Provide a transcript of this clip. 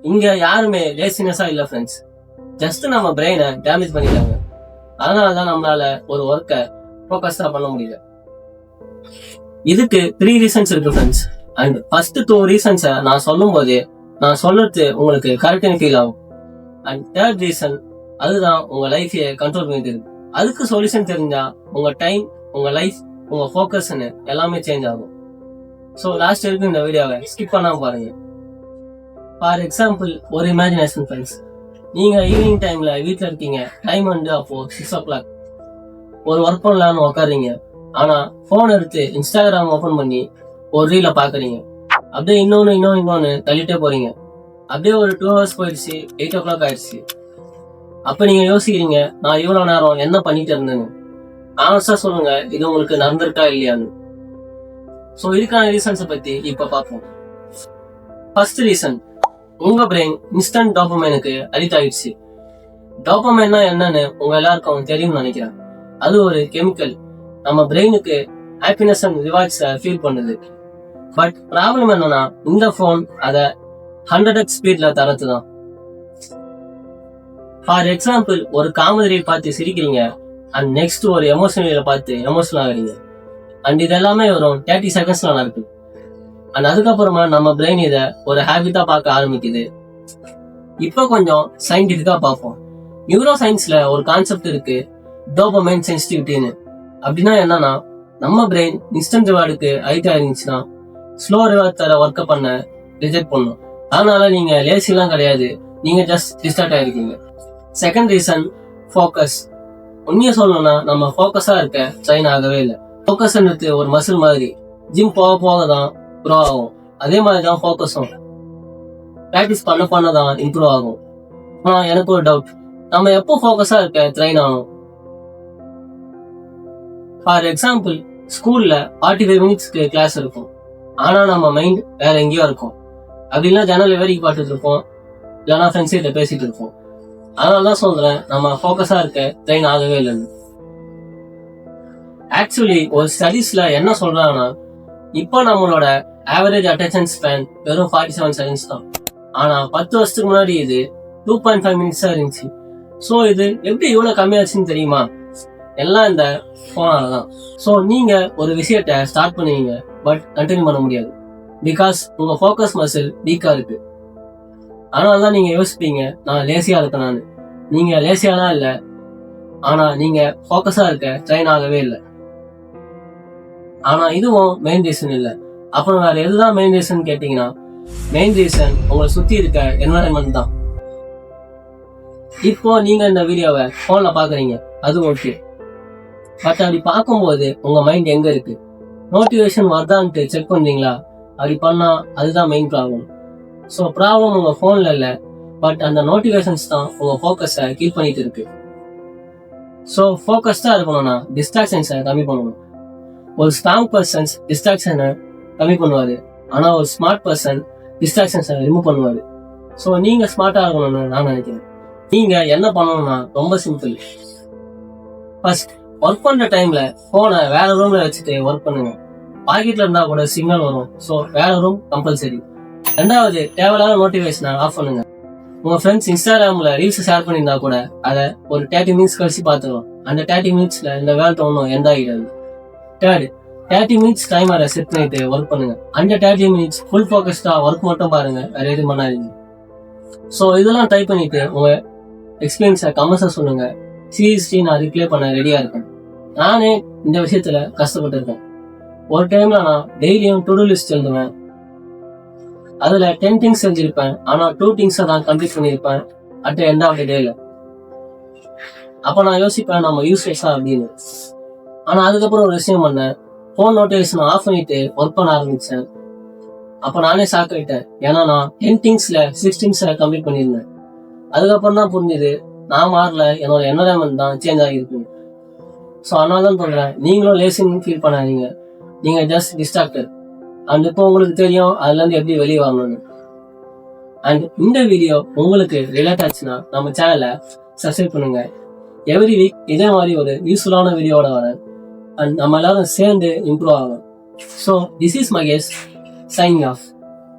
இங்க யாருமே லேசினஸா இல்ல ஃப்ரெண்ட்ஸ். ஜஸ்ட் நம்ம பிரெயினை டேமேஜ் பண்ணிட்டாங்க. அதனாலதான் நம்மளால ஒரு ஒர்க்கை ஃபோக்கஸ்டா பண்ண முடியல. இதுக்கு 3 ரீசன்ஸ் இருக்கு ஃப்ரெண்ட்ஸ். அண்ட் ஃபர்ஸ்ட் 2 ரீசன்ஸை நான் சொல்லும் போதே நான் சொல்றது உங்களுக்கு கரெக்ட்னு ஃபீல் ஆகும். அண்ட் தேர்ட் ரீசன், அதுதான் உங்க லைஃபையே கண்ட்ரோல் பண்ணிட்டு இருக்கு. அதுக்கு சொல்யூஷன் தெரிஞ்சா உங்க டைம், உங்க லைஃப், உங்க ஃபோக்கஸ்ன்னு எல்லாமே சேஞ்ச் ஆகும். ஸோ லாஸ்ட் வரைக்கும் இந்த வீடியோவை ஸ்கிப் பண்ணாம பாருங்க. ஃபார் எக்ஸாம்பிள், ஒரு இமேஜினேஷன் ஃப்ரெண்ட்ஸ். நீங்க ஈவினிங் டைம்ல வீட்டில் இருக்கீங்க. டைம் வந்து அப்போ 6 o'clock. ஒரு ஒர்க் பண்ணலான்னு உட்காறீங்க. ஆனா போன் எடுத்து இன்ஸ்டாகிராம் ஓபன் பண்ணி ஒரு ரீல பாக்குறீங்க. அப்படியே இன்னொன்னு தள்ளிட்டே போறீங்க. அப்படியே ஒரு 2 hours போயிடுச்சு. 8 o'clock ஆயிடுச்சு. அப்ப நீங்க யோசிக்கிறீங்க, நான் இவ்வளவு நேரம் என்ன பண்ணிட்டு இருந்தேன்னு. ஆனஸ்டா சொல்லுங்க, இது உங்களுக்கு நடந்திருக்கா இல்லையான்னு. சோ இதுக்கான ரீசன்ஸை பத்தி இப்ப பார்ப்போம். ஃபர்ஸ்ட் ரீசன், உங்க பிரெயின் இன்ஸ்டன்ட் டோபமைனுக்கு அடிக்ட் ஆயிடுச்சு. டோபமைன்னா என்னன்னு உங்க எல்லாருக்கும் தெரியும்னு நினைக்கிறேன். அது ஒரு கெமிக்கல். நம்ம பிரெயினுக்கு ஹாப்பினஸ் அண்ட் ரிவார்ட்ஸ் ஃபீல் பண்ணுது. பட் ப்ராப்ளம் என்னன்னா, இந்த போன் அதை 100x ஸ்பீட்ல தரத்துதான். ஃபார் எக்ஸாம்பிள், ஒரு காமெடியை பார்த்து சிரிக்கிறீங்க அண்ட் நெக்ஸ்ட் ஒரு எமோஷனலை பார்த்து எமோஷனல் ஆகுறீங்க. அண்ட் இது எல்லாமே வரும் 30 secondsல நடக்குது. அண்ட் அதுக்கப்புறமா நம்ம பிரெயின் இதை ஒரு ஹேபிட்டா பார்க்க ஆரம்பிக்குது. இப்ப கொஞ்சம் சயின்டிபிக்கா பார்ப்போம். நியூரோ சயின்ஸ்ல ஒரு கான்செப்ட் இருக்கு, டோபமைன் சென்சிட்டிவிட்டின்னு. அப்படின்னா என்னன்னா, நம்ம பிரெயின் இன்ஸ்டன்ட் ரிவார்டுக்கு அடிக்ட் ஆயிருந்துச்சுன்னா ஸ்லோ ரிவார்ட் தர ஒர்க்க பண்ண ரிஜெக்ட் பண்ணும். அதனால நீங்க லேசிலாம் கிடையாது, நீங்க ஜஸ்ட் டிஸ்ட்ராக்ட் ஆயிருக்கீங்க. Second reason, focus. உண்மையை சொல்லணும்னா, நம்ம ஃபோக்கஸா இருக்க ட்ரெயின் ஆகவே இல்லை. ஃபோக்கஸ்ன்றது ஒரு மசில் மாதிரி. ஜிம் போக போக தான் ப்ரோ ஆகும். அதே மாதிரிதான் ஃபோக்கஸும் ப்ராக்டிஸ் பண்ண தான் இம்ப்ரூவ் ஆகும். ஆனா எனக்கு ஒரு டவுட், நம்ம எப்போ ஃபோக்கஸா இருக்க ட்ரெயின் ஆகும்? ஃபார் எக்ஸாம்பிள், ஸ்கூல்ல 45 மினிட்ஸ்க்கு கிளாஸ் இருக்கும். ஆனா நம்ம மைண்ட் வேற எங்கேயோ இருக்கும். அப்படின்னா ஜன்னல் வேடிக்கை பார்த்துட்டு இருப்போம், இல்லைன்னா ஃப்ரெண்ட்ஸ் கிட்ட பேசிட்டு இருப்போம். அதனாலதான் சொல்றேன், நம்ம ஃபோக்கஸா இருக்க ட்ரெயின் ஆகவே இல்லைன்னு. ஆக்சுவலி ஒரு ஸ்டடீஸ்ல என்ன சொல்றாங்கன்னா, இப்போ நம்மளோட ஆவரேஜ் அட்டென்ஷன் ஸ்பேன் வெறும் 47 seconds தான். ஆனா 10 வருஷத்துக்கு முன்னாடி இது 2.5 minutes இருந்துச்சு. ஸோ இது எப்படி இவ்வளவு கம்மியாச்சுன்னு தெரியுமா? எல்லாம் இந்த போனாலதான். ஸோ நீங்க ஒரு விஷயத்த ஸ்டார்ட் பண்ணுவீங்க, பட் கண்டினியூ பண்ண முடியாது. பிகாஸ் உங்க ஃபோக்கஸ் மசில் வீக்கா இருக்கு. அதனாலதான் நீங்க யோசிப்பீங்க, நான் லேசியா இருக்கேன். நீங்க லேசியாலாம் இல்ல, ஆனா நீங்க ஃபோக்கஸா இருக்க ட்ரெயின் ஆகவே இல்லை. ஆனா இதுவும் மெயின் ரீசன் இல்ல. அப்புறம் வேற எதுதான் மெயின் ரீசன் கேட்டீங்கன்னா, மெயின் ரீசன் உங்களை சுத்தி இருக்க என்வரன்மெண்ட் தான். இப்போ நீங்க இந்த வீடியோவை போன்ல பாக்குறீங்க, அது ஓகே. பட் அப்படி பார்க்கும்போது உங்க மைண்ட் எங்க இருக்கு? நோட்டிபிகேஷன் வருதான்ட்டு செக் பண்றீங்களா? அப்படி பண்ணா அதுதான் மெயின் ப்ராப்ளம். ஸோ ப்ராப்ளம் உங்க போன்ல இல்ல, பட் அந்த நோட்டிபிகேஷன்ஸ் தான் உங்க ஃபோக்கஸை கீப் பண்ணிட்டு இருக்கு. ஸோ ஃபோக்கஸ்டா இருக்கணும்னா டிஸ்ட்ராக்ஷன்ஸை கம்மி பண்ணணும். ஒரு ஸ்ட்ராங் பர்சன்ஸ் டிஸ்ட்ராக்ஷனை கம்மி பண்ணுவாரு, ஆனா ஒரு ஸ்மார்ட் பர்சன் டிஸ்ட்ராக்ஷன்ஸை ரிமூவ் பண்ணுவாரு. ஸோ நீங்க ஸ்மார்ட்டா இருக்கணும்னு நான் நினைக்கிறேன். நீங்க என்ன பண்ணணும்னா ரொம்ப சிம்பிள். ஃபர்ஸ்ட், ஒர்க் பண்ற டைம்ல போனை வேற ரூம்ல வச்சுட்டு ஒர்க் பண்ணுங்க. பாக்கெட்ல இருந்தா கூட சிக்னல் வரும். ஸோ வேற ரூம் கம்பல்சரி. ரெண்டாவது, தேவையில்லாத நோட்டிபிகேஷனை ஆஃப் பண்ணுங்க. உங்க ஃப்ரெண்ட்ஸ் இன்ஸ்டாகிராம்ல ரீல்ஸ் ஷேர் பண்ணியிருந்தா கூட அதை ஒரு 30 minutes கழிச்சு பார்த்துக்கலாம். அந்த 30 minutesல இந்த வேலை ஒன்றும் எந்த ஆகிடாது. தேர்ட், 30 minutes டைமரை செட் பண்ணிட்டு ஒர்க் பண்ணுங்க. அந்த 30 minutes ஃபுல் ஃபோக்கஸ்டா ஒர்க் மட்டும் பாருங்க, வேற எதுவும் பண்ணாதீங்க. ஸோ இதெல்லாம் ட்ரை பண்ணிட்டு உங்க எக்ஸ்பீரியன்ஸை கமெண்ட்ஸை சொல்லுங்க. சீரியஸ்லி நான் ரிப்ளை பண்ண ரெடியா இருக்கேன். நானே இந்த விஷயத்துல கஷ்டப்பட்டு இருக்கேன். ஒரு டைம்ல நான் டெய்லியும் டு டூ லிஸ்ட் எழுதுவேன். அதுல 10 things செஞ்சிருப்பேன், ஆனா 2 things தான் கம்ப்ளீட் பண்ணிருப்பேன் அட் எண்ட் ஆஃப் தி டேல. அப்ப நான் யோசிப்பேன், நம்ம யூஸ்லெஸ்ஸா அப்படின்னு. ஆனா அதுக்கப்புறம் ஒரு விஷயம் பண்ணேன், போன் நோட்டிபிகேஷன் ஆஃப் பண்ணிட்டு ஒர்க் பண்ண ஆரம்பிச்சேன். அப்ப நானே ஷாக் ஆயிட்டேன். ஏன்னா நான் 10 thingsல 6 things கம்ப்ளீட் பண்ணியிருந்தேன். அதுக்கப்புறம் தான் புரிஞ்சுது, நான் மாறல, என்னோட என்வரன்மெண்ட் தான் சேஞ்ச் ஆகிருக்கு. ஸோ அதனால தான் சொல்றேன், நீங்களும் லேசின்னு ஃபீல் பண்ணாதீங்க. நீங்க ஜஸ்ட் டிஸ்ட்ராக்டட். அண்ட் இப்போ உங்களுக்கு தெரியும் அதுல இருந்து எப்படி வெளியே வரணும்னு. அண்ட் இந்த வீடியோ உங்களுக்கு ரிலேட் ஆச்சுன்னா நம்ம சேனலை சப்ஸ்கிரைப் பண்ணுங்க. எவ்ரி வீக் இதே மாதிரி ஒரு யூஸ்ஃபுல்லான வீடியோட வரேன். அண்ட் நம்ம எல்லாரும் சேர்ந்து இம்ப்ரூவ் ஆகலாம். So this is Mahesh signing off.